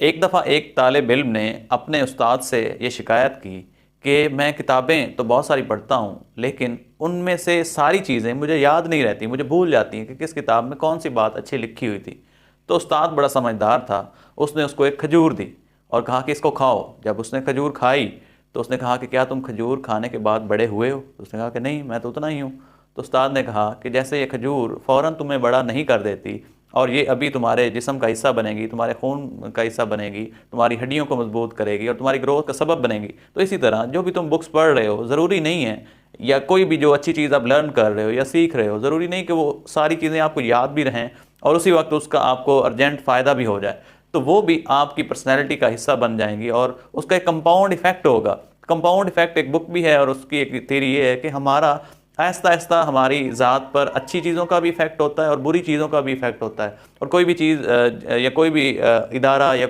एक दफ़ा एक तालिब इल्म ने अपने उस्ताद से ये शिकायत की कि मैं किताबें तो बहुत सारी पढ़ता हूँ, लेकिन उनमें से सारी चीज़ें मुझे याद नहीं रहती, मुझे भूल जाती हैं कि किस किताब में कौन सी बात अच्छी लिखी हुई थी। तो उस्ताद बड़ा समझदार था, उसने उसको एक खजूर दी और कहा कि इसको खाओ। जब उसने खजूर खाई तो उसने कहा कि क्या तुम खजूर खाने के बाद बड़े हुए हो? तो उसने कहा कि नहीं, मैं तो उतना ही हूँ। तो उस्ताद ने कहा कि जैसे ये खजूर फ़ौरन तुम्हें बड़ा नहीं कर देती और ये अभी तुम्हारे जिस्म का हिस्सा बनेगी, तुम्हारे खून का हिस्सा बनेगी, तुम्हारी हड्डियों को मजबूत करेगी और तुम्हारी ग्रोथ का सबब बनेगी, तो इसी तरह जो भी तुम बुक्स पढ़ रहे हो, ज़रूरी नहीं है, या कोई भी जो अच्छी चीज़ आप लर्न कर रहे हो या सीख रहे हो, ज़रूरी नहीं कि वो सारी चीज़ें आपको याद भी रहें और उसी वक्त उसका आपको अर्जेंट फ़ायदा भी हो जाए। तो वो भी आपकी पर्सनैलिटी का हिस्सा बन जाएंगी और उसका एक कंपाउंड इफेक्ट होगा। कंपाउंड इफेक्ट एक बुक भी है और उसकी एक थ्योरी ये है कि हमारा आहिस्ता आहिस्ता हमारी ज़ात पर अच्छी चीज़ों का भी इफेक्ट होता है और बुरी चीज़ों का भी इफेक्ट होता है। और कोई भी चीज़ या कोई भी इदारा या